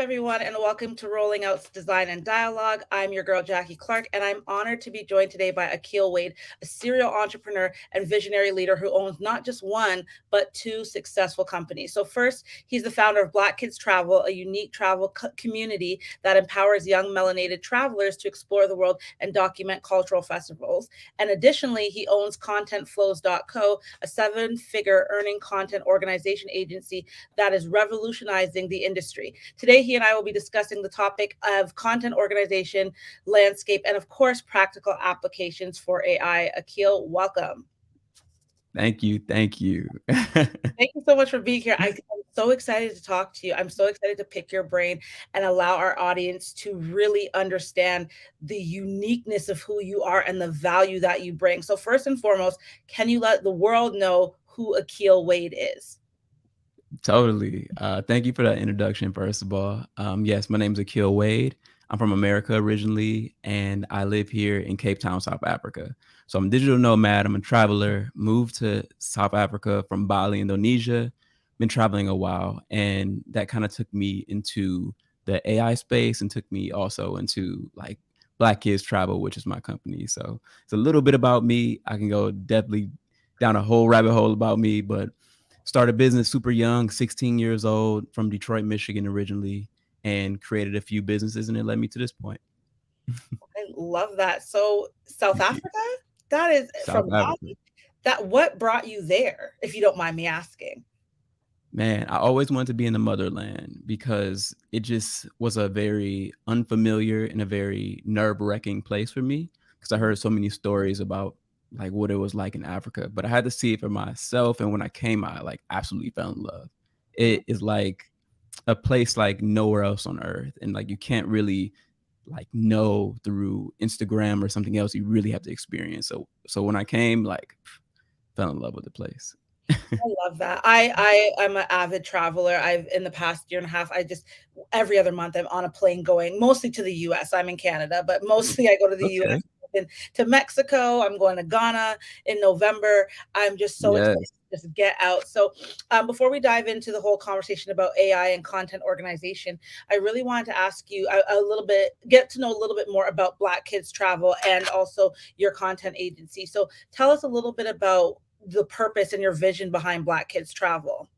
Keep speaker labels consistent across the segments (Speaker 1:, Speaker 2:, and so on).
Speaker 1: everyone, and welcome to Rolling Out's Design and Dialogue. I'm your girl, Jackie Clark, and I'm honored to be joined today by Akil Wade, a serial entrepreneur and visionary leader who owns not just one, but two successful companies. So, first, he's the founder of BlackKidsTravel, a unique travel community that empowers young melanated travelers to explore the world and document cultural festivals. And additionally, he owns ContentFlows.co, a seven-figure earning content organization agency that is revolutionizing the industry. Today, he and I will be discussing the topic of content organization, landscape, and of course, practical applications for AI. Akil, welcome.
Speaker 2: Thank you. Thank you.
Speaker 1: Thank you so much for being here. I'm so excited to talk to you. I'm so excited to pick your brain and allow our audience to really understand the uniqueness of who you are and the value that you bring. So, first and foremost, can you let the world know who Akil Wade is?
Speaker 2: Totally. Thank you for that introduction, first of all. Yes, my name is Akil Wade. I'm from America originally, and I live here in Cape Town, South Africa. So I'm a digital nomad. I'm a traveler, moved to South Africa from Bali, Indonesia. Been traveling a while, and that kind of took me into the AI space and took me also into like Black Kids Travel, which is my company. So it's a little bit about me. I can go definitely down a whole rabbit hole about me, but started business super young, 16 years old, from Detroit, Michigan originally, and created a few businesses, and it led me to this point.
Speaker 1: I love that. So, South
Speaker 2: Thank you.
Speaker 1: Africa? That is
Speaker 2: South
Speaker 1: from
Speaker 2: Africa.
Speaker 1: Bali. That what brought you there, if you don't mind me asking?
Speaker 2: Man, I always wanted to be in the motherland because it just was a very unfamiliar and a very nerve-wracking place for me because I heard so many stories about like what it was like in Africa, but I had to see it for myself. And when I came, I like absolutely fell in love.
Speaker 1: Mhm.
Speaker 2: It is like a place like nowhere else on earth, and like you can't really like know through Instagram or something else. You really have to experience. So when I came, like fell in love with the place.
Speaker 1: I love that. I am an avid traveler. I've in the past year and a half, I just every other month I'm on a plane going mostly to the US. I'm in Canada, but mostly I go to the US.
Speaker 2: Okay.
Speaker 1: Been to Mexico. I'm going to Ghana in November. I'm just so excited
Speaker 2: Yes.
Speaker 1: to just get out. So, before we dive into the whole conversation about AI and content organization, I really wanted to ask you a little bit, get to know a little bit more about Black Kids Travel and also your content agency. So, tell us a little bit about the purpose and your vision behind Black Kids Travel.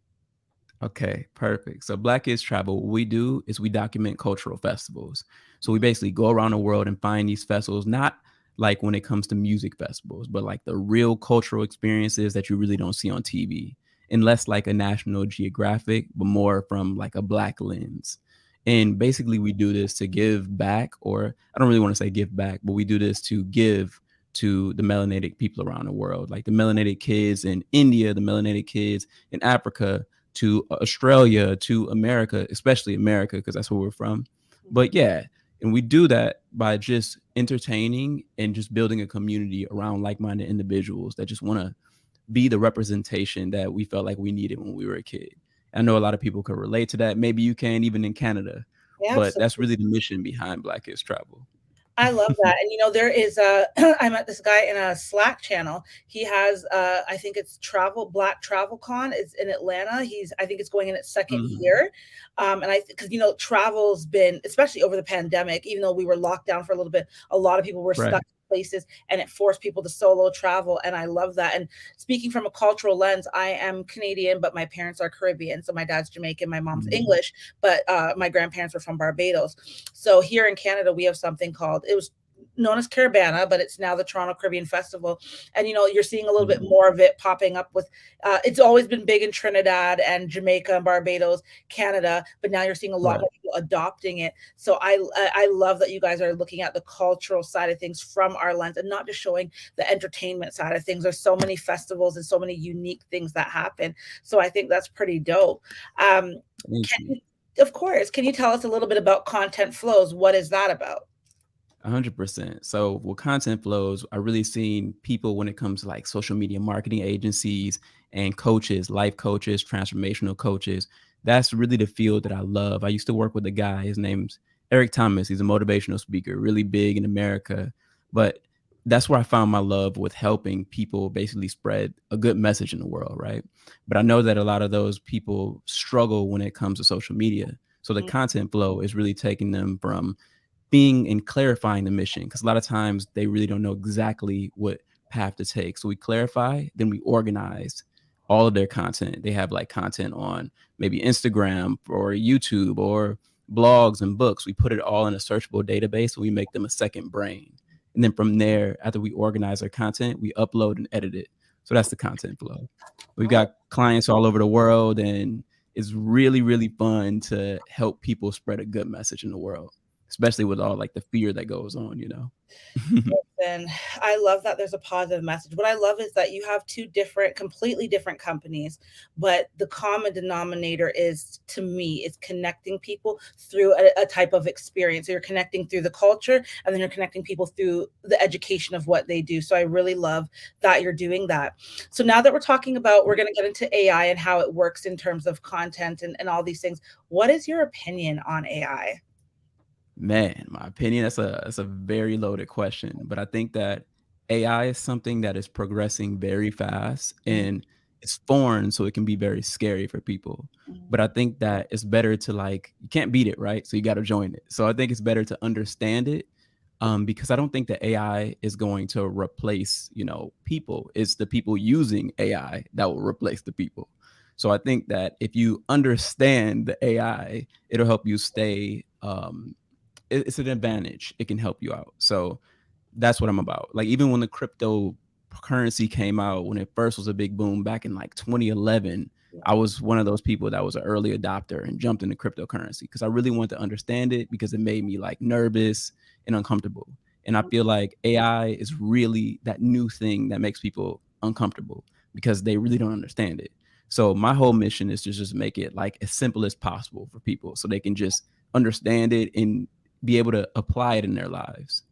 Speaker 2: Okay, perfect. So Black Kids Travel, what we do is we document cultural festivals. So we basically go around the world and find these festivals, not like when it comes to music festivals, but like the real cultural experiences that you really don't see on TV, and less like a National Geographic, but more from like a Black lens. And basically we do this to give back, or I don't really want to say give back, but we do this to give to the melanated people around the world, like the melanated kids in India, the melanated kids in Africa, to Australia, to America, especially America, because that's where we're from. But yeah, and we do that by just entertaining and just building a community around like-minded individuals that just want to be the representation that we felt like we needed when we were a kid. I know a lot of people could relate to that. Maybe you can even in Canada, but that's
Speaker 1: Absolutely.
Speaker 2: really the mission behind Black Kids Travel.
Speaker 1: I love that. And there is a I met this guy in a Slack channel. He has I think it's Black Travel Con. It's in Atlanta. I think it's going in its second
Speaker 2: Mhm.
Speaker 1: year. And I because travel's been, especially over the pandemic, even though we were locked down for a little bit, a lot of people were
Speaker 2: Right.
Speaker 1: stuck in places and it forced people to solo travel. And I love that. And speaking from a cultural lens, I am Canadian, but my parents are Caribbean. So my dad's Jamaican, my mom's
Speaker 2: Mhm.
Speaker 1: English, but my grandparents were from Barbados. So here in Canada, we have something called, it was known as Caravana, but it's now the Toronto Caribbean Festival. And you're seeing a little bit
Speaker 2: Mhm.
Speaker 1: more of it popping up with. It's always been big in Trinidad and Jamaica and Barbados, Canada, but now you're seeing a lot
Speaker 2: Right.
Speaker 1: more people adopting it. So I love that you guys are looking at the cultural side of things from our lens and not just showing the entertainment side of things. There's so many festivals and so many unique things that happen. So I think that's pretty dope. Um,
Speaker 2: Thank
Speaker 1: can
Speaker 2: you.
Speaker 1: you, of course, can you tell us a little bit about content flows? What is that about?
Speaker 2: 100%. So with content flows, I really seen people when it comes to like social media marketing agencies and coaches, life coaches, transformational coaches. That's really the field that I love. I used to work with a guy, his name's Eric Thomas. He's a motivational speaker, really big in America. But that's where I found my love with helping people basically spread a good message in the world, right? But I know that a lot of those people struggle when it comes to social media. So the content flow is really taking them from being and clarifying the mission, because a lot of times they really don't know exactly what path to take. So we clarify, then we organize all of their content. They have like content on maybe Instagram or YouTube or blogs and books. We put it all in a searchable database and we make them a second brain. And then from there, after we organize our content, we upload and edit it. So that's the content flow. We've
Speaker 1: Oh,
Speaker 2: got clients all over the world, and it's really, really fun to help people spread a good message in the world, especially with all like the fear that goes on, you know?
Speaker 1: and I love that there's a positive message. What I love is that you have two different, completely different companies, but the common denominator is, to me, is connecting people through a type of experience. So you're connecting through the culture, and then you're connecting people through the education of what they do. So I really love that you're doing that. So now that we're talking about, we're going to get into AI and how it works in terms of content and all these things. What is your opinion on AI?
Speaker 2: Man, my opinion, that's a very loaded question, but I think that AI is something that is progressing very fast
Speaker 1: Mhm,
Speaker 2: and it's foreign, so it can be very scary for people. But I
Speaker 1: mhm,
Speaker 2: think that it's better to like you can't beat it, right? So you got to join it. So I think it's better to understand it, because I don't think that AI is going to replace, people. It's the people using AI that will replace the people. So I think that if you understand the AI, it'll help you stay. It's an advantage. It can help you out. So that's what I'm about. Like even when the cryptocurrency came out, when it first was a big boom back in like 2011, I was one of those people that was an early adopter and jumped into cryptocurrency because I really wanted to understand it because it made me like nervous and uncomfortable. And I feel like AI is really that new thing that makes people uncomfortable because they really don't understand it. So my whole mission is to just make it like as simple as possible for people so they can just understand it and be able to apply it in their lives.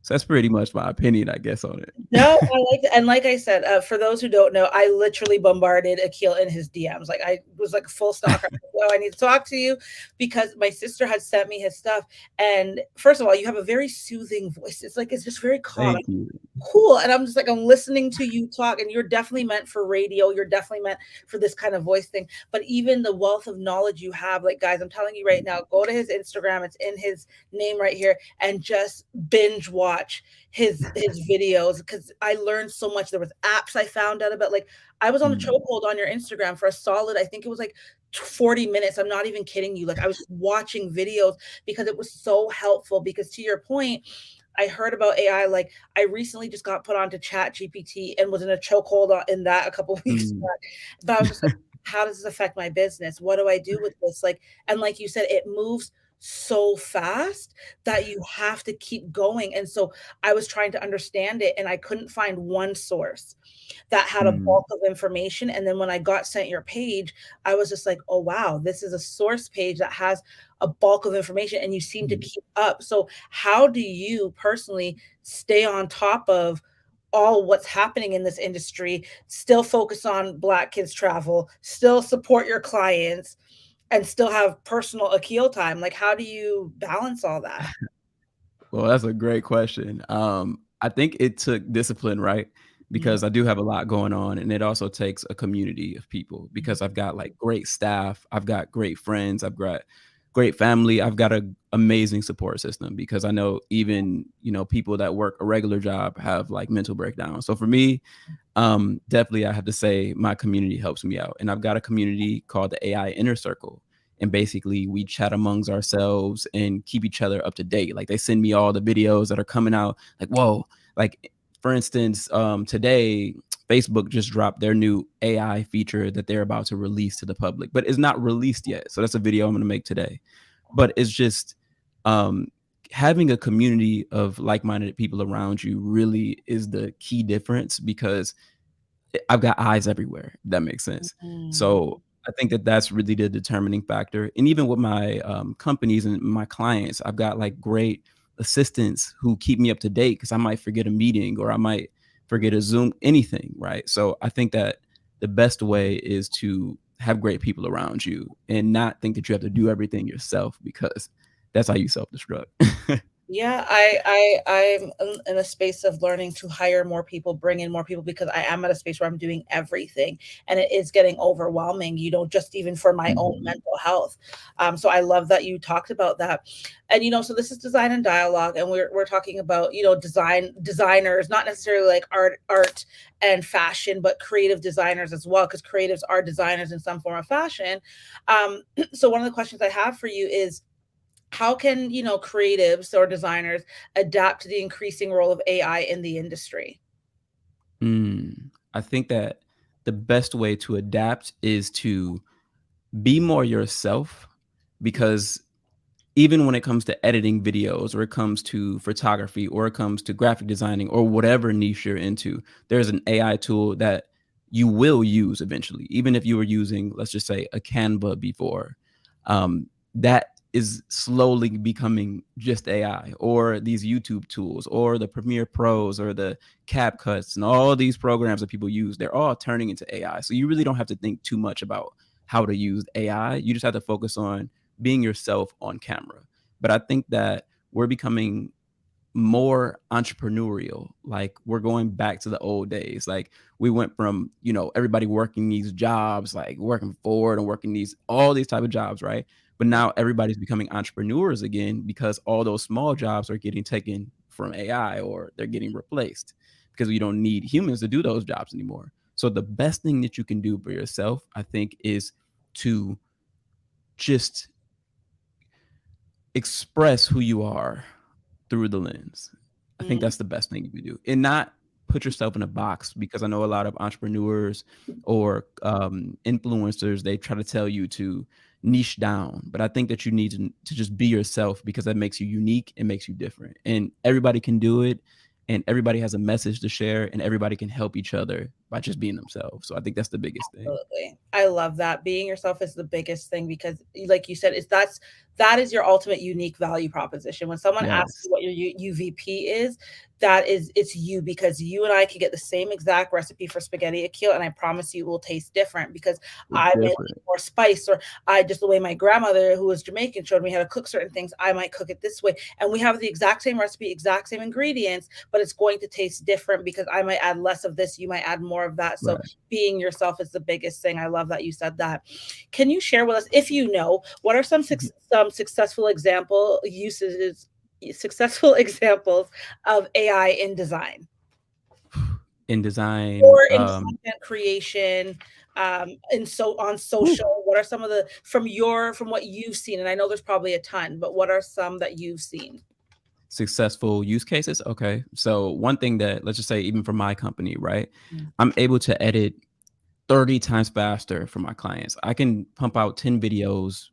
Speaker 2: So that's pretty much my opinion, I guess, on
Speaker 1: No,
Speaker 2: it.
Speaker 1: I like and like I said, for those who don't know, I literally bombarded Akil in his DMs. Like I was like full stalker. Oh, I need to talk to you because my sister had sent me his stuff. And first of all, you have a very soothing voice. It's like it's just very calm.
Speaker 2: Thank you.
Speaker 1: Cool. And I'm just like, I'm listening to you talk, and you're definitely meant for radio. You're definitely meant for this kind of voice thing. But even the wealth of knowledge you have, like, guys, I'm telling you right now, go to his Instagram. It's in his name right here, and just binge watch his videos because I learned so much. There was apps I found out about. Like, I was on a
Speaker 2: Mm,
Speaker 1: chokehold on your Instagram for a solid, I think it was like 40 minutes. I'm not even kidding you. Like, I was watching videos because it was so helpful. Because to your point, I heard about AI. Like I recently just got put onto Chat GPT and was in a chokehold in that a couple of weeks
Speaker 2: mm,
Speaker 1: back. But I was just like, how does this affect my business? What do I do with this? Like, and like you said, it moves so fast that you have to keep going. And so I was trying to understand it and I couldn't find one source that had a
Speaker 2: mm,
Speaker 1: bulk of information. And then when I got sent your page, I was just like, oh, wow, this is a source page that has a bulk of information and you seem to
Speaker 2: mm.
Speaker 1: keep up. So, how do you personally stay on top of all what's happening in this industry, still focus on Black Kids Travel, still support your clients, and still have personal Akil time? Like, how do you balance all that?
Speaker 2: Well, that's a great question. I think it took discipline, right?
Speaker 1: Mhm,
Speaker 2: Because I do have a lot going on, and it also takes a community of people
Speaker 1: mhm,
Speaker 2: because I've got like great staff, I've got great friends, I've got great family, I've got an amazing support system because I know even, people that work a regular job have like mental breakdowns. So for me, definitely I have to say my community helps me out. And I've got a community called the AI Inner Circle. And basically we chat amongst ourselves and keep each other up to date. Like they send me all the videos that are coming out. Like, whoa, like for instance, today Facebook just dropped their new AI feature that they're about to release to the public, but it's not released yet. So that's a video I'm gonna make today. But it's just um having a community of like-minded people around you really is the key difference because I've got eyes everywhere, if that makes sense.
Speaker 1: mhm,
Speaker 2: So, I think that that's really the determining factor, and even with my, companies and my clients, I've got, like, great assistants who keep me up to date because I might forget a meeting or I might forget a Zoom anything, right? So, I think that the best way is to have great people around you and not think that you have to do everything yourself because that's how you self-destruct.
Speaker 1: Yeah, I'm in a space of learning to hire more people, bring in more people because I am at a space where I'm doing everything and it is getting overwhelming, just even for my own
Speaker 2: Mhm.
Speaker 1: mental health. So I love that you talked about that. And so this is design and dialogue, and we're talking about, designers, not necessarily like art and fashion, but creative designers as well, because creatives are designers in some form of fashion. So one of the questions I have for you is, how can creatives or designers adapt to the increasing role of AI in the industry?
Speaker 2: I think that the best way to adapt is to be more yourself, because even when it comes to editing videos, or it comes to photography, or it comes to graphic designing, or whatever niche you're into, there's an AI tool that you will use eventually. Even if you were using, let's just say, a Canva before, that is slowly becoming just AI, or these YouTube tools, or the Premiere Pros, or the CapCuts, and all these programs that people use. They're all turning into AI. So you really don't have to think too much about how to use AI. You just have to focus on being yourself on camera. But I think that we're becoming more entrepreneurial. Like, we're going back to the old days. Like, we went from, everybody working these jobs, like working forward and working all these type of jobs, right? But now everybody's becoming entrepreneurs again, because all those small jobs are getting taken from AI, or they're getting replaced, because we don't need humans to do those jobs anymore. So the best thing that you can do for yourself, I think, is to just express who you are through the lens. I think
Speaker 1: Mhm.
Speaker 2: that's the best thing you can do, and not put yourself in a box, because I know a lot of entrepreneurs or influencers, they try to tell you to niche down, but I think that you need to just be yourself, because that makes you unique and makes you different, and everybody can do it, and everybody has a message to share, and everybody can help each other by just being themselves. So I think that's the biggest thing.
Speaker 1: Absolutely. I love that. Being yourself is the biggest thing because, like you said, that is your ultimate unique value proposition. When someone asks
Speaker 2: Yes,
Speaker 1: you what your UVP is, it's you, because you and I can get the same exact recipe for spaghetti akil, and I promise you it will taste different because
Speaker 2: it's
Speaker 1: I may like
Speaker 2: different.
Speaker 1: more spice, or I just the way my grandmother, who was Jamaican, showed me how to cook certain things. I might cook it this way, and we have the exact same recipe, exact same ingredients, but it's going to taste different because I might add less of this, you might add more of that. So
Speaker 2: Right.
Speaker 1: being yourself is the biggest thing. I love that you said that. Can you share with us, if you know, what are some successful examples of AI in design
Speaker 2: In design,
Speaker 1: or in content creation, and so on
Speaker 2: whew,
Speaker 1: social? What are some of the from what you've seen? And I know there's probably a ton, but what are some that you've seen?
Speaker 2: successful use cases. Okay. So one thing that, let's just say, even for my company, right?
Speaker 1: Mm.
Speaker 2: I'm able to edit 30 times faster for my clients. I can pump out 10 videos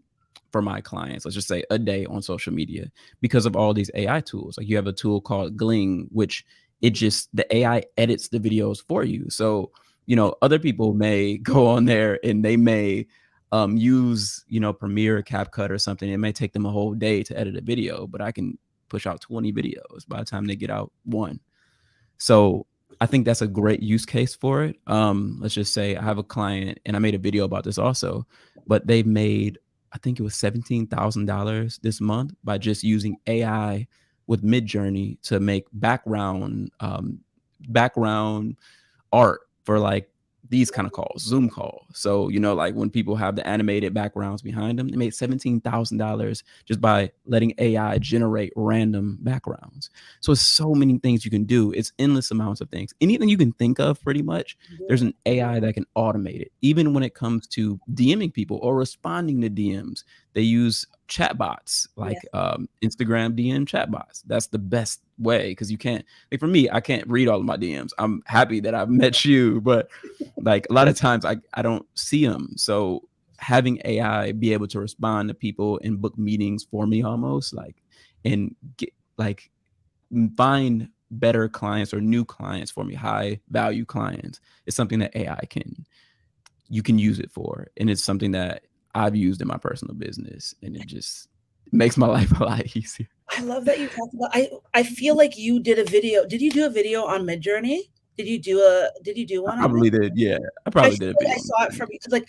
Speaker 2: for my clients, let's just say, a day on social media, because of all these AI tools. Like, you have a tool called Gling, which the AI edits the videos for you. So, other people may go on there and they may use, Premiere or CapCut or something. It may take them a whole day to edit a video, but I can push out 20 videos by the time they get out one. So I think that's a great use case for it. Let's just say I have a client, and I made a video about this also, but they made, I think it was $17,000 this month by just using AI with Midjourney to make background art for, like, these kind of calls, Zoom calls. So, like, when people have the animated backgrounds behind them, they made $17,000 just by letting AI generate random backgrounds. So it's so many things you can do. It's endless amounts of things. Anything you can think of, pretty much, there's
Speaker 1: Yeah.
Speaker 2: an AI that can automate it. Even when it comes to DMing people or responding to DMs, they use chatbots, like
Speaker 1: Yes.
Speaker 2: Instagram DM chatbots. That's the best way, because you can't, like, for me, I can't read all of my DMs. I'm happy that I've met you, but, like, a lot of times I don't see them. So having AI be able to respond to people and book meetings for me, almost like, and get, like, find better clients or new clients for me, high value clients, is something that AI can you can use it for. And it's something that I've used in my personal business, and it just makes my life a lot easier.
Speaker 1: I love that you talked about. I feel like you did a video. Did you do a video on Midjourney? Did you do
Speaker 2: I
Speaker 1: one on it?
Speaker 2: probably did, yeah. I
Speaker 1: I
Speaker 2: probably
Speaker 1: feel
Speaker 2: did a
Speaker 1: like I
Speaker 2: video on
Speaker 1: saw it
Speaker 2: it.
Speaker 1: from you because, like,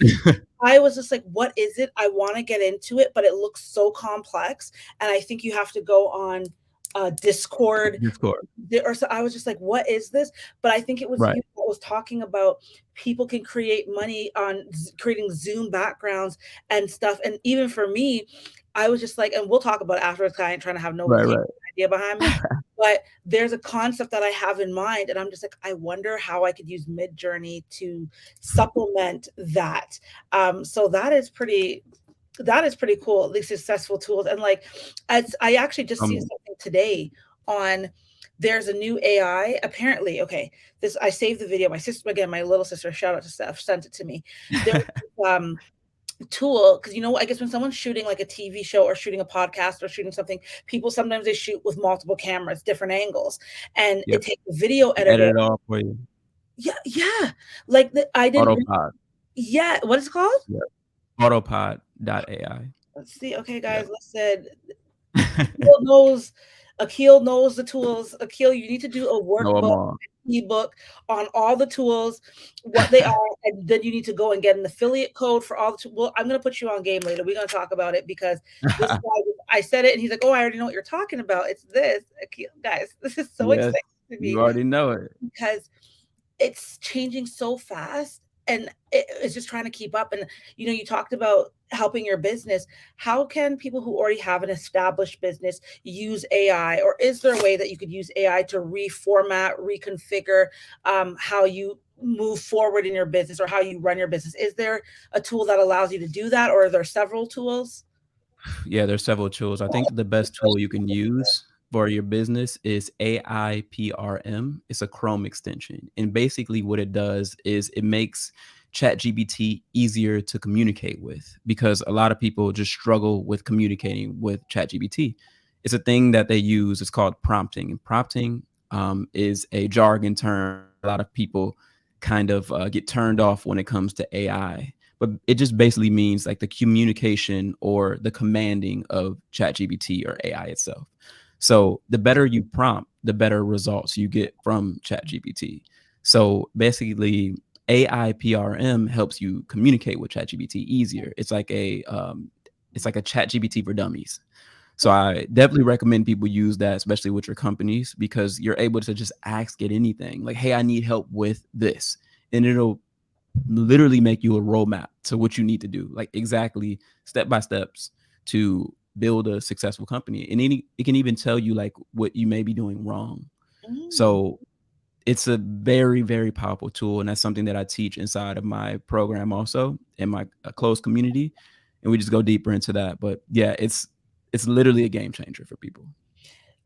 Speaker 1: I was just like, "What is it? I wanna get into it, but it looks so complex," and I think you have to go on Discord.
Speaker 2: Discord.
Speaker 1: Or so I was just like, what is this? But I think it was
Speaker 2: Right.
Speaker 1: you that was talking about people can create money on creating Zoom backgrounds and stuff. And even for me, I was just like, and we'll talk about it afterwards. 'Cause I ain't trying to have no
Speaker 2: Right, right.
Speaker 1: idea behind me. But there's a concept that I have in mind, and I'm just like, I wonder how I could use Midjourney to supplement that. So that is pretty cool, these successful tools. And like, as I actually just seen
Speaker 2: Um,
Speaker 1: something today on there's a new AI apparently. Okay, this I saved the video. My sister, again, my little sister, shout out to Steph, sent it to me. There was tool because I guess when someone's shooting like a TV show or shooting a podcast or shooting something, people sometimes they shoot with multiple cameras, different angles, and it
Speaker 2: yep.
Speaker 1: takes a video
Speaker 2: Edit
Speaker 1: editor.
Speaker 2: it all for you.
Speaker 1: Yeah, yeah. Like I didn't.
Speaker 2: Autopod.
Speaker 1: Yeah, what is it called?
Speaker 2: Yep. Autopod.ai.
Speaker 1: Let's see. Okay,
Speaker 2: Yep.
Speaker 1: guys, listen. Akil knows Akil knows the tools. Akil, you need to do a
Speaker 2: Know 'em
Speaker 1: workbook,
Speaker 2: all.
Speaker 1: ebook on all the tools, what they are, and then you need to go and get an affiliate code for all the tools. Well, I'm gonna put you on game later. We're gonna talk about it because this guy, I said it and he's like, oh, I already know what you're talking about. It's this. Akil, guys, this is so
Speaker 2: Yes,
Speaker 1: exciting to
Speaker 2: you
Speaker 1: me
Speaker 2: already know it.
Speaker 1: because it's changing so fast and it's just trying to keep up. And you talked about helping your business. How can people who already have an established business use AI, or is there a way that you could use AI to reformat, reconfigure how you move forward in your business or how you run your business? Is there a tool that allows you to do that, or are there several tools?
Speaker 2: Yeah, there's several tools. I think the best tool you can use for your business is AIPRM. It's a Chrome extension. And basically what it does is it makes ChatGPT easier to communicate with because a lot of people just struggle with communicating with ChatGPT. It's a thing that they use. It's called prompting. And prompting is a jargon term. A lot of people kind of get turned off when it comes to AI, but it just basically means like the communication or the commanding of ChatGPT or AI itself. So the better you prompt, the better results you get from ChatGPT. So basically, AIPRM helps you communicate with ChatGPT easier. It's like a ChatGPT for dummies. So I definitely recommend people use that, especially with your companies, because you're able to just ask it anything like, hey, I need help with this. And it'll literally make you a roadmap to what you need to do, like exactly step by steps to build a successful company. And it can even tell you like what you may be doing wrong.
Speaker 1: Mm.
Speaker 2: So it's a very, very powerful tool. And that's something that I teach inside of my program also in my closed community. And we just go deeper into that. But yeah, it's literally a game changer for people.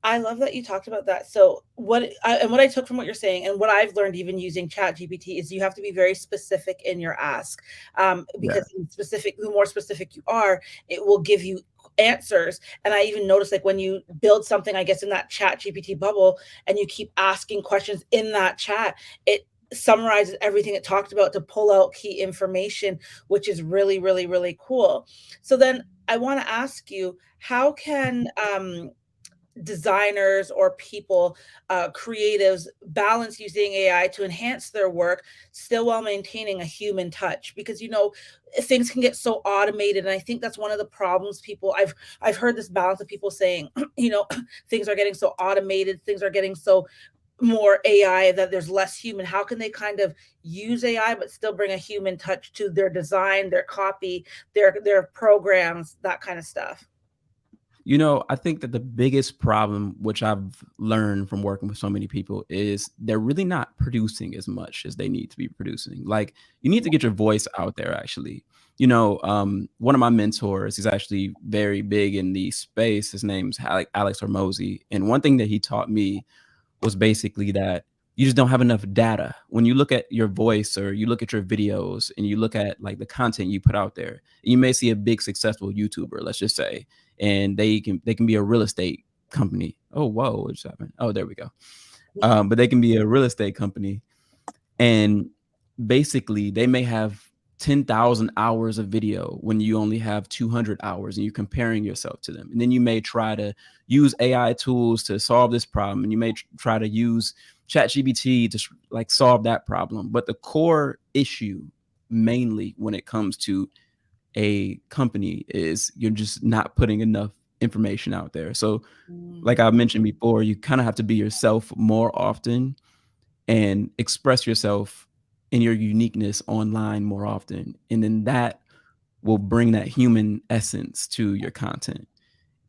Speaker 1: I love that you talked about that. So what I took from what you're saying and what I've learned even using Chat GPT is you have to be very specific in your ask,
Speaker 2: Yeah.
Speaker 1: because the more specific you are, it will give you answers. And I even noticed like when you build something, I guess in that Chat GPT bubble, and you keep asking questions in that chat, it summarizes everything it talked about to pull out key information, which is really, really, really cool. So then I want to ask you, how can designers or people, creatives, balance using AI to enhance their work, still while maintaining a human touch? Because things can get so automated, and I think that's one of the problems. I've heard this balance of people saying, things are getting so automated, things are getting so more AI that there's less human. How can they kind of use AI but still bring a human touch to their design, their copy, their programs, that kind of stuff?
Speaker 2: I think that the biggest problem, which I've learned from working with so many people, is they're really not producing as much as they need to be producing. Like, you need to get your voice out there, actually. One of my mentors, he's actually very big in the space. His name's Alex Hormozy. And one thing that he taught me was basically that you just don't have enough data. When you look at your voice or you look at your videos and you look at like the content you put out there, you may see a big successful YouTuber, let's just say, and they can be a real estate company. Oh, whoa, what's happening? Oh, there we go. But they can be a real estate company, and basically they may have 10,000 hours of video when you only have 200 hours and you're comparing yourself to them. And then you may try to use AI tools to solve this problem. And you may try to use ChatGPT to like solve that problem. But the core issue mainly when it comes to a company is you're just not putting enough information out there. So like
Speaker 1: Mm,
Speaker 2: I mentioned before, you kind of have to be yourself more often and express yourself in your uniqueness online more often. And then that will bring that human essence to your content.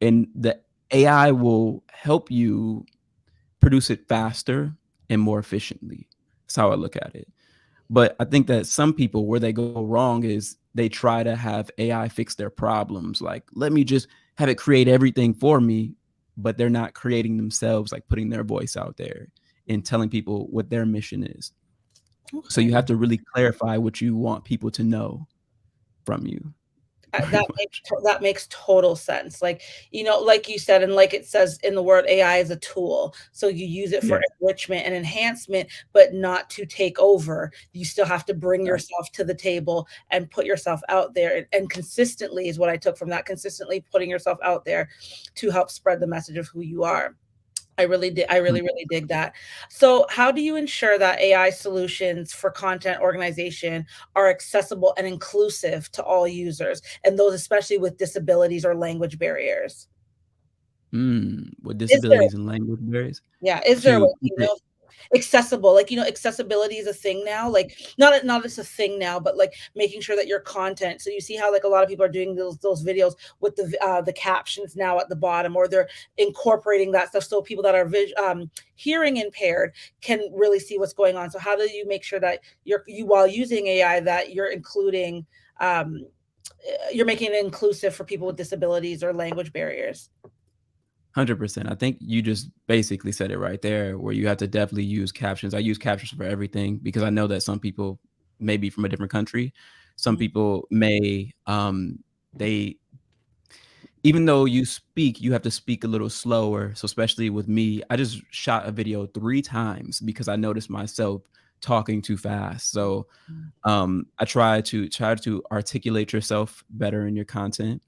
Speaker 2: And the AI will help you produce it faster and more efficiently. That's how I look at it. But I think that some people, where they go wrong is they try to have AI fix their problems. Like, let me just have it create everything for me, but they're not creating themselves, like putting their voice out there and telling people what their mission is. So
Speaker 1: okay.
Speaker 2: you have to really clarify what you want people to know from you, pretty much.
Speaker 1: That makes total sense. Like, like you said, and like it says in the word, AI is a tool. So you use it for
Speaker 2: Yeah.
Speaker 1: enrichment and enhancement, but not to take over. You still have to bring
Speaker 2: Right.
Speaker 1: yourself to the table and put yourself out there. And consistently is what I took from that, consistently putting yourself out there to help spread the message of who you are. I really did. I really, really dig that. So, how do you ensure that AI solutions for content organization are accessible and inclusive to all users, and those especially with disabilities or language barriers?
Speaker 2: With
Speaker 1: Is there
Speaker 2: disabilities and language barriers
Speaker 1: Yeah, is there a way,
Speaker 2: to keep it.
Speaker 1: accessible? Like, accessibility is a thing now. Like, not it's a thing now, but like making sure that your content. So you see how like a lot of people are doing those videos with the captions now at the bottom, or they're incorporating that stuff so people that are hearing impaired can really see what's going on. So how do you make sure that you while using AI that you're including you're making it inclusive for people with disabilities or language barriers?
Speaker 2: 100%. I think you just basically said it right there, where you have to definitely use captions. I use captions for everything because I know that some people may be from a different country. Some
Speaker 1: Mhm.
Speaker 2: people may, they, even though you speak, you have to speak a little slower. So, especially with me, I just shot a video 3 times because I noticed myself talking too fast. So, I try to articulate yourself better in your content.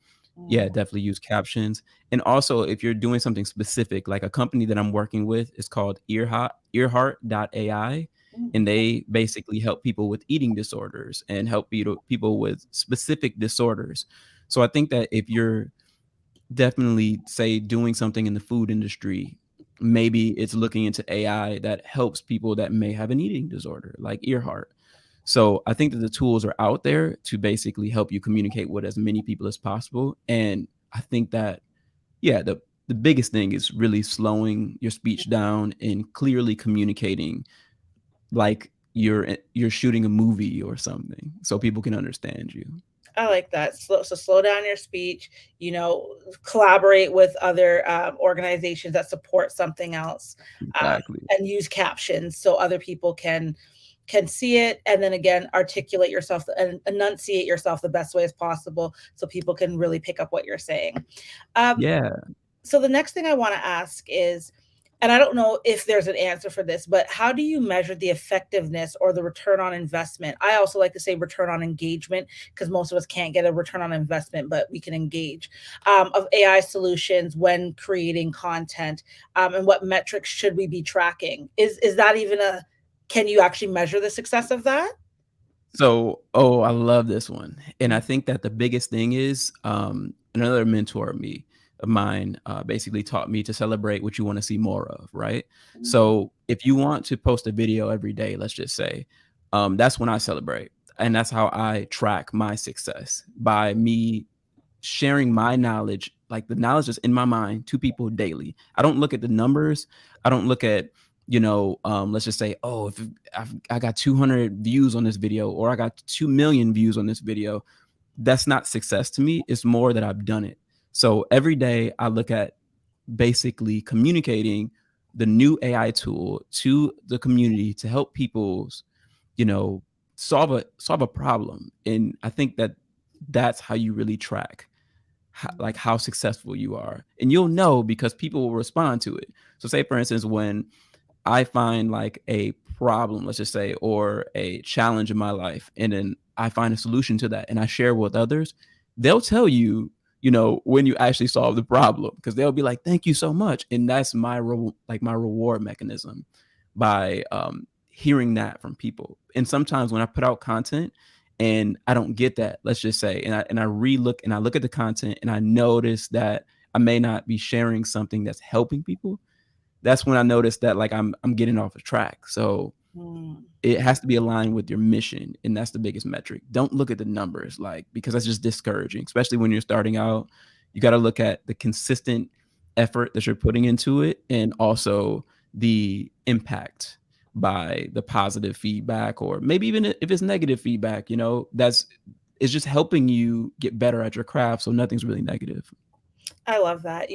Speaker 2: Yeah,
Speaker 1: Mhm.
Speaker 2: definitely use captions. And also, if you're doing something specific, like a company that I'm working with is called earheart.ai, and
Speaker 1: Mhm.
Speaker 2: they basically help people with eating disorders and help people with specific disorders. So I think that if you're definitely, say, doing something in the food industry, maybe it's looking into AI that helps people that may have an eating disorder, like Earhart. So I think that the tools are out there to basically help you communicate with as many people as possible. And I think that, yeah, the biggest thing is really slowing your speech down and clearly communicating like you're shooting a movie or something so people can understand you.
Speaker 1: I like that. Slow down your speech, collaborate with other organizations that support something else,
Speaker 2: Exactly.
Speaker 1: and use captions so other people can see it, and then again articulate yourself and enunciate yourself the best way as possible so people can really pick up what you're saying. Um,
Speaker 2: Yeah.
Speaker 1: so the next thing I want to ask is, and I don't know if there's an answer for this, but how do you measure the effectiveness or the return on investment? I also like to say return on engagement because most of us can't get a return on investment, but we can engage, of AI solutions when creating content, and what metrics should we be tracking? Is that even a can you actually measure the success of that?
Speaker 2: So, oh, I love this one. And I think that the biggest thing is another mentor of mine basically taught me to celebrate what you want to see more of, right?
Speaker 1: Mhm.
Speaker 2: So if you want to post a video every day, let's just say, that's when I celebrate. And that's how I track my success, by me sharing my knowledge, like the knowledge that's in my mind, to people daily. I don't look at the numbers. I don't look at, let's just say, oh, if I got 200 views on this video, or I got 2 million views on this video. That's not success to me. It's more that I've done it. So every day I look at basically communicating the new AI tool to the community to help people's, you know, solve a problem. And I think that that's how you really track like how successful you are. And you'll know because people will respond to it. So say for instance, when I find like a problem, let's just say, or a challenge in my life, and then I find a solution to that and I share with others, they'll tell you, when you actually solve the problem, because they'll be like, thank you so much. And that's my reward mechanism, by hearing that from people. And sometimes when I put out content and I don't get that, let's just say, and I relook and I look at the content and I notice that I may not be sharing something that's helping people, that's when I noticed that like I'm getting off a track. So
Speaker 1: Mm.
Speaker 2: it has to be aligned with your mission, and that's the biggest metric. Don't look at the numbers, like, because that's just discouraging, especially when you're starting out. You got to look at the consistent effort that you're putting into it, and also the impact by the positive feedback, or maybe even if it's negative feedback, that's it's just helping you get better at your craft, so nothing's really negative.
Speaker 1: I love that.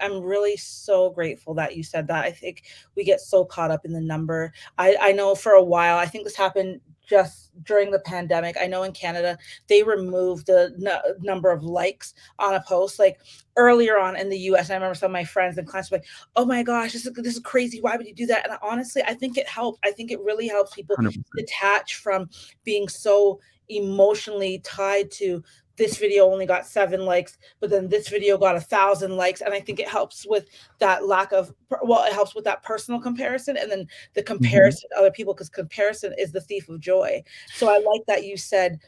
Speaker 1: I'm really so grateful that you said that. I think we get so caught up in the number. I know for a while, I think this happened just during the pandemic. I know in Canada, they removed the number of likes on a post. Like earlier on in the US, I remember some of my friends and clients were like, oh my gosh, this is crazy. Why would you do that? And honestly, I think it helped. I think it really helps people
Speaker 2: 100%.
Speaker 1: detach from being so emotionally tied to this video only got 7 likes, but then this video got 1,000 likes. And I think it helps with that lack of, well, it helps with that personal comparison, and then the
Speaker 2: Mhm.
Speaker 1: comparison to other people, because comparison is the thief of joy. So I like that you said,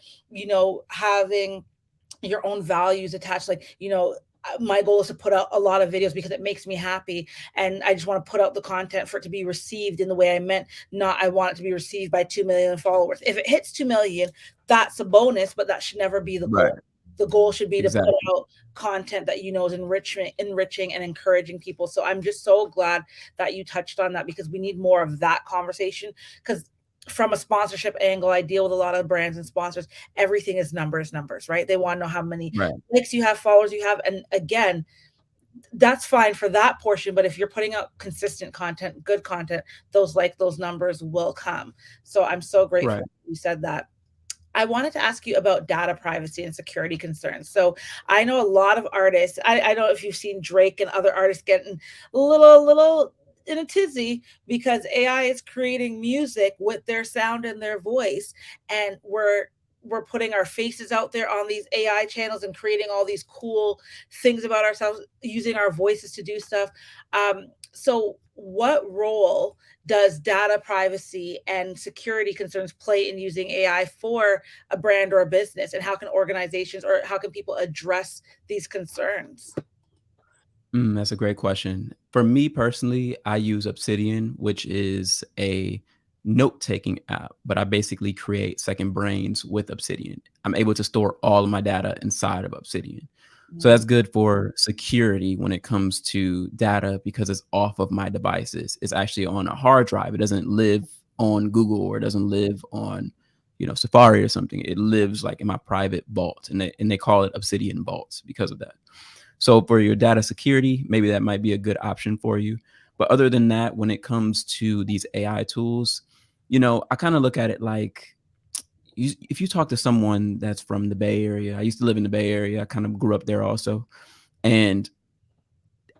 Speaker 1: having your own values attached, like, my goal is to put out a lot of videos because it makes me happy, and I just want to put out the content for it to be received in the way I meant, not I want it to be received by 2 million followers. If it hits 2 million, that's a bonus, but that should never be the
Speaker 2: Right.
Speaker 1: goal. The goal should be to put
Speaker 2: Exactly.
Speaker 1: out content that is enriching and encouraging people. So I'm just so glad that you touched on that, because we need more of that conversation. Because from a sponsorship angle, I deal with a lot of brands and sponsors. Everything is numbers, numbers, right? They want to know how many
Speaker 2: Right.
Speaker 1: likes you have, followers you have. And again, that's fine for that portion. But if you're putting out consistent content, good content, those numbers will come. So I'm so grateful
Speaker 2: Right.
Speaker 1: you said that. I wanted to ask you about data privacy and security concerns. So I know a lot of artists. I don't know if you've seen Drake and other artists getting a little in a tizzy because AI is creating music with their sound and their voice, and we're putting our faces out there on these AI channels and creating all these cool things about ourselves, using our voices to do stuff. So, what role does data privacy and security concerns play in using AI for a brand or a business? And how can organizations, or how can people address these concerns?
Speaker 2: That's a great question. For me personally, I use Obsidian, which is a note-taking app, but I basically create second brains with Obsidian. I'm able to store all of my data inside of Obsidian. So
Speaker 1: Mm,
Speaker 2: that's good for security when it comes to data, because it's off of my devices. It's actually on a hard drive. It doesn't live on Google, or it doesn't live on, Safari or something. It lives like in my private vault, and they call it Obsidian vaults because of that. So for your data security, maybe that might be a good option for you. But other than that, when it comes to these AI tools, I kind of look at it like, if you talk to someone that's from the Bay Area. I used to live in the Bay Area. I kind of grew up there also. And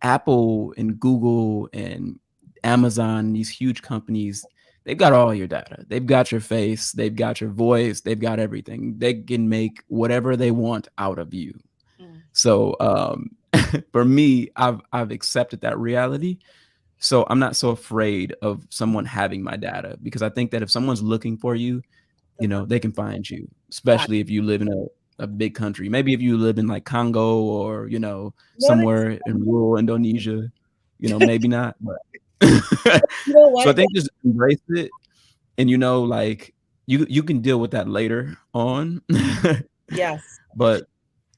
Speaker 2: Apple and Google and Amazon, these huge companies, they've got all your data. They've got your face, they've got your voice, they've got everything. They can make whatever they want out of you.
Speaker 1: mm,
Speaker 2: So for me, I've accepted that reality. So I'm not so afraid of someone having my data, because I think that if someone's looking for you,
Speaker 1: they'll find
Speaker 2: they can find you,
Speaker 1: that.
Speaker 2: especially if you live in a big country. Maybe if you live in like Congo, or,
Speaker 1: What
Speaker 2: somewhere in rural Indonesia, maybe not. But
Speaker 1: you know
Speaker 2: so I
Speaker 1: what?
Speaker 2: think just embrace it, and like you can deal with that later on.
Speaker 1: Yes.
Speaker 2: But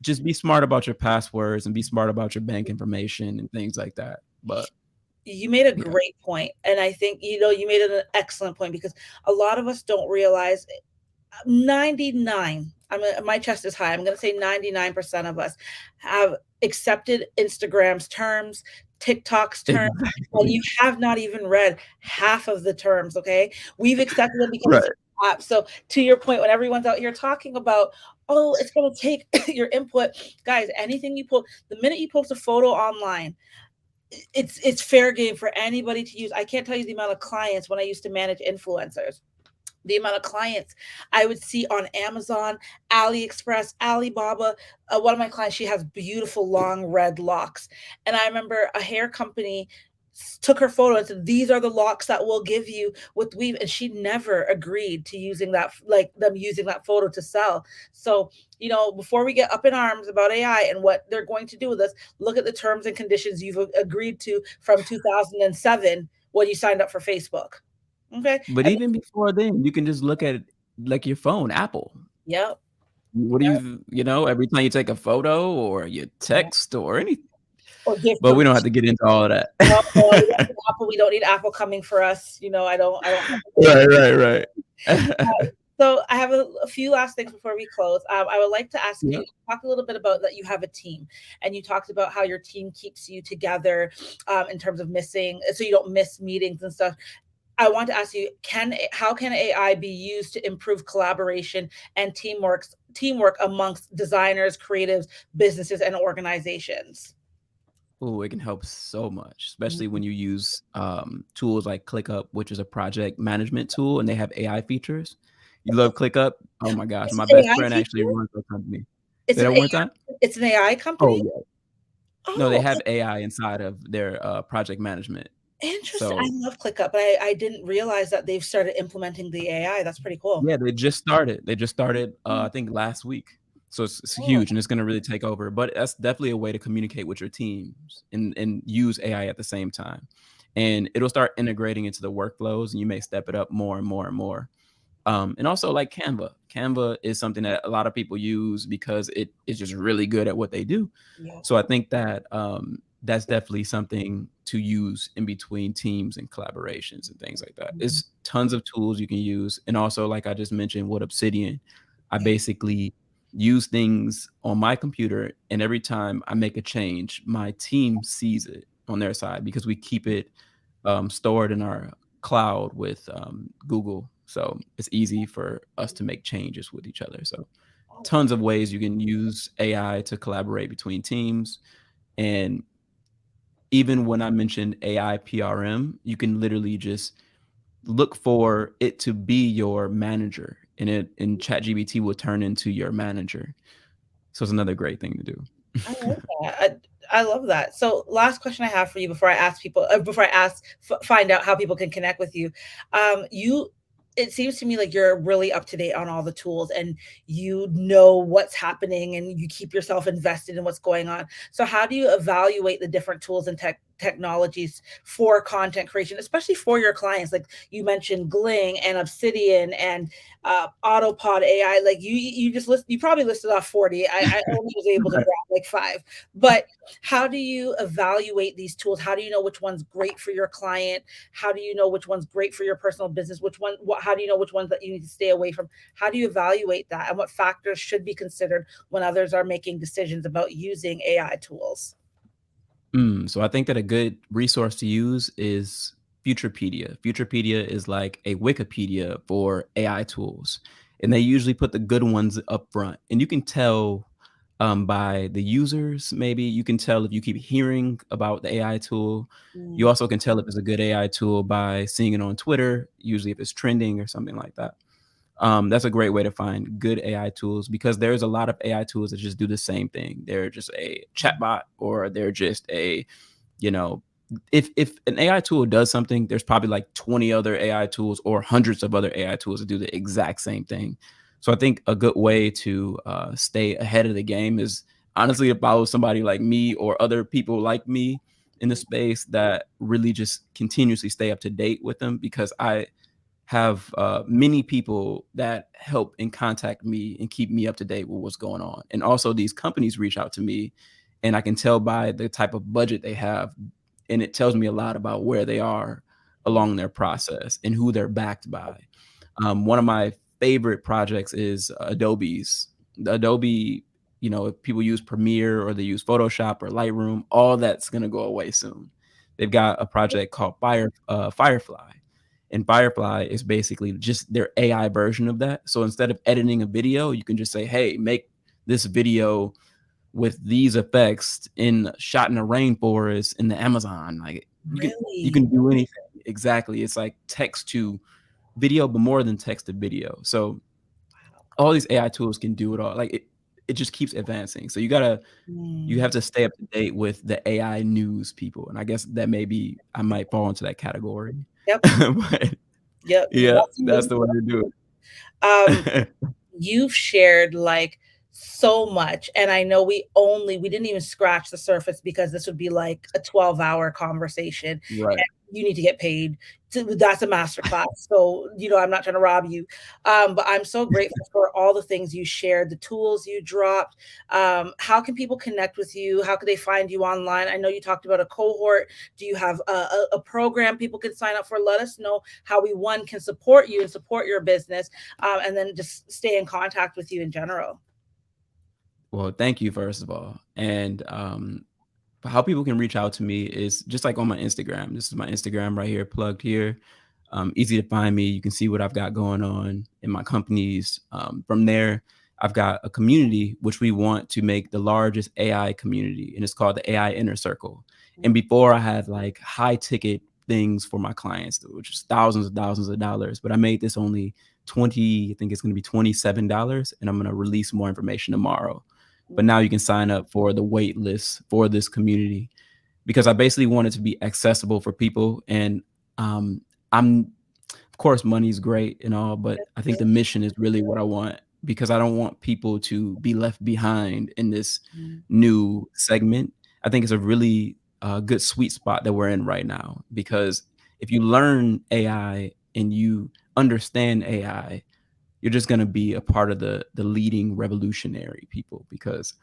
Speaker 2: just be smart about your passwords, and be smart about your bank information and things like that. But
Speaker 1: You made a
Speaker 2: yeah.
Speaker 1: great point, and I think, you made an excellent point, because a lot of us don't realize 99, my chest is high. I'm going to say 99% of us have accepted Instagram's terms, TikTok's terms, and
Speaker 2: Exactly.
Speaker 1: you have not even read half of the terms, okay? We've accepted them because it's
Speaker 2: Right.
Speaker 1: an app. So to your point, when everyone's out here talking about, oh, it's going to take your input, guys, anything you post, the minute you post a photo online, it's fair game for anybody to use. I can't tell you the amount of clients when I used to manage influencers, the amount of clients I would see on Amazon, AliExpress, Alibaba. One of my clients, she has beautiful long red locks. And I remember a hair company took her photo and said, "These are the locks that we'll give you with weave," and she never agreed to using that, like them using that photo to sell. So, before we get up in arms about AI and what they're going to do with us, look at the terms and conditions you've agreed to from 2007 when you signed up for Facebook. Okay.
Speaker 2: But
Speaker 1: And
Speaker 2: even before then, you can just look at it like your phone, Apple.
Speaker 1: yep,
Speaker 2: What do
Speaker 1: yep,
Speaker 2: every time you take a photo or you
Speaker 1: yep.
Speaker 2: text or anything,
Speaker 1: Or give
Speaker 2: but we don't have
Speaker 1: permission.
Speaker 2: to get into all of that.
Speaker 1: No, no, we don't need Apple. We don't need Apple coming for us. I don't have to worry.
Speaker 2: Right, right,
Speaker 1: Uh,
Speaker 2: right.
Speaker 1: so I have a few last things before we close. I would like to ask
Speaker 2: Yeah.
Speaker 1: you, talk a little bit about that you have a team, and you talked about how your team keeps you together, in terms of missing, so you don't miss meetings and stuff. I want to ask you, how can AI be used to improve collaboration and teamwork amongst designers, creatives, businesses, and organizations?
Speaker 2: Ooh, it can help so much, especially
Speaker 1: Mhm.
Speaker 2: when you use, tools like ClickUp, which is a project management tool, and they have AI features. You love ClickUp? Oh my gosh,
Speaker 1: It's
Speaker 2: my
Speaker 1: an
Speaker 2: best
Speaker 1: AI
Speaker 2: friend actually
Speaker 1: feature?
Speaker 2: runs a company.
Speaker 1: It's
Speaker 2: Say
Speaker 1: an
Speaker 2: that one more time?
Speaker 1: AI it's an AI
Speaker 2: Oh,
Speaker 1: company?
Speaker 2: yeah. No, they
Speaker 1: Oh,
Speaker 2: have AI inside of their, project management.
Speaker 1: interesting. I
Speaker 2: So,
Speaker 1: love ClickUp, but I didn't realize that they've started implementing the AI. That's pretty cool.
Speaker 2: yeah, they just started. They just started,
Speaker 1: Mm,
Speaker 2: I think last week. So it's
Speaker 1: oh,
Speaker 2: huge and it's gonna really take over, but that's definitely a way to communicate with your teams and use AI at the same time. And it'll start integrating into the workflows, and you may step it up more and more and more. And also like Canva. Canva is something that a lot of people use because it is just really good at what they do.
Speaker 1: yeah.
Speaker 2: So I think that that's definitely something to use in between teams and collaborations and things like that.
Speaker 1: Mhm.
Speaker 2: It's tons of tools you can use. And also, like I just mentioned with Obsidian, I
Speaker 1: Yeah.
Speaker 2: basically use things on my computer, and every time I make a change, my team sees it on their side because we keep it stored in our cloud with Google. So it's easy for us to make changes with each other. So
Speaker 1: Oh,
Speaker 2: tons of ways you can use AI to collaborate between teams. And even when I mentioned AI PRM, you can literally just look for it to be your manager, and ChatGPT will turn into your manager. So it's another great thing to do.
Speaker 1: I like that. I love that. So, last question I have for you before I ask people, before I find out how people can connect with you. You, it seems to me like you're really up to date on all the tools, and you know what's happening, and you keep yourself invested in what's going on. So, how do you evaluate the different tools and technologies for content creation, especially for your clients? Like you mentioned, Gling and Obsidian and Autopod AI. Like you just list, you probably listed off 40. I only was able to
Speaker 2: Right.
Speaker 1: grab like five. But how do you evaluate these tools? How do you know which one's great for your client? How do you know which one's great for your personal business? How do you know which ones that you need to stay away from? How do you evaluate that? And what factors should be considered when others are making decisions about using AI tools?
Speaker 2: So I think that a good resource to use is Futurepedia. Futurepedia is like a Wikipedia for AI tools, and they usually put the good ones up front. And you can tell by the users, maybe you can tell if you keep hearing about the AI tool. You
Speaker 1: Mm,
Speaker 2: also can tell if it's a good AI tool by seeing it on Twitter, usually if it's trending or something like that. That's a great way to find good AI tools because there's a lot of AI tools that just do the same thing. They're just a chatbot or they're just a, you know, if an AI tool does something, there's probably like 20 other AI tools or hundreds of other AI tools that do the exact same thing. So I think a good way to stay ahead of the game is honestly to follow somebody like me or other people like me in the space that really just continuously stay up to date with them because I have many people that help and contact me and keep me up to date with what's going on. And also, these companies reach out to me, and I can tell by the type of budget they have, and it tells me a lot about where they are
Speaker 1: mm,
Speaker 2: along their process and who they're backed by. One of my favorite projects is Adobe's. The Adobe, if people use Premiere or they use Photoshop or Lightroom, all that's going to go away soon. They've got a project called Firefly, and Firefly is basically just their AI version of that. So instead of editing a video, you can just say, "Hey, make this video with these effects in shot in a rainforest in the Amazon." Like you
Speaker 1: really?
Speaker 2: can do anything. Exactly. It's like text to video, but more than text to video. So
Speaker 1: Wow.
Speaker 2: all these AI tools can do it all. Like it just keeps advancing. So you have
Speaker 1: Mm.
Speaker 2: to stay up to date with the AI news people, and I guess that maybe I might fall into that category.
Speaker 1: Yep.
Speaker 2: But
Speaker 1: Yep.
Speaker 2: yeah,
Speaker 1: That's
Speaker 2: that's
Speaker 1: really
Speaker 2: the way to do
Speaker 1: um
Speaker 2: it.
Speaker 1: you've shared like so much, and I know we didn't even scratch the surface because this would be like a 12-hour conversation,
Speaker 2: Right.
Speaker 1: and you need to get paid that's a master class, so I'm not trying to rob you. But I'm so grateful for all the things you shared, the tools you dropped. How can people connect with you? How can they find you online? I know you talked about a cohort. Do you have a program people can sign up for? Let us know how we one can support you and support your business, and then just stay in contact with you in general.
Speaker 2: Well, thank you, first of all. And how people can reach out to me is just like on my Instagram. This is my Instagram right here, plugged here. Easy to find me. You can see what I've got going on in my companies. From there, I've got a community which we want to make the largest AI community, and it's called the AI Inner Circle. And before I had like high ticket things for my clients, which is thousands of dollars, but I made this only 20, I think it's going to be $27, and I'm going to release more information tomorrow. But now you can sign up for the wait list for this community because I basically want it to be accessible for people. And I'm, of course, money's great and all, but I think the mission is really what I want because I don't want people to be left behind in this
Speaker 1: Mhm.
Speaker 2: new segment. I think it's a really good sweet spot that we're in right now because if you learn AI and you understand AI, you're just going to be a part of the leading revolutionary people because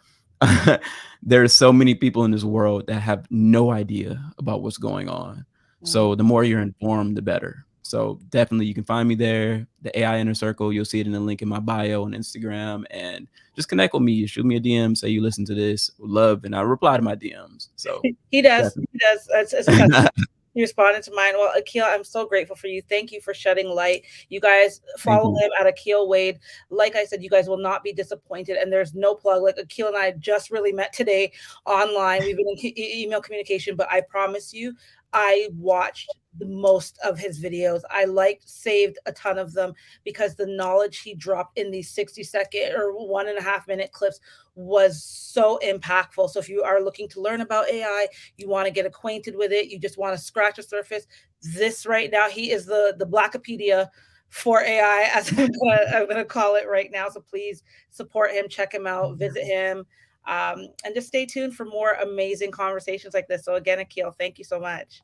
Speaker 2: there's so many people in this world that have no idea about what's going on.
Speaker 1: Mm.
Speaker 2: So the more you're informed, the better. So definitely you can find me there, the AI Inner Circle. You'll see it in the link in my bio on Instagram, and just connect with me. Shoot me a DM, say you listen to this, love, and I reply to my DMs. So
Speaker 1: He does.
Speaker 2: definitely.
Speaker 1: He does. It's a touch. He responded to mine. Well, Akil, I'm so grateful for you. Thank you for shedding light. You guys
Speaker 2: Thank
Speaker 1: follow
Speaker 2: you.
Speaker 1: him at Akil Wade. Like I said, you guys will not be disappointed. And there's no plug. Like Akil and I just really met today online. We've been in email communication, but I promise you, I watched the most of his videos. I liked, saved a ton of them because the knowledge he dropped in these 60-second or 1.5 minute clips was so impactful. So if you are looking to learn about AI, you want to get acquainted with it, you just want to scratch the surface, this right now, he is the Blackopedia for AI, as I'm gonna call it right now. So please support him, check him out, visit him, and just stay tuned for more amazing conversations like this. So again, Akil, thank you so much.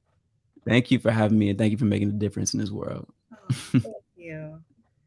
Speaker 2: Thank you for having me, and thank you for making a difference in this world.
Speaker 1: Oh, thank you.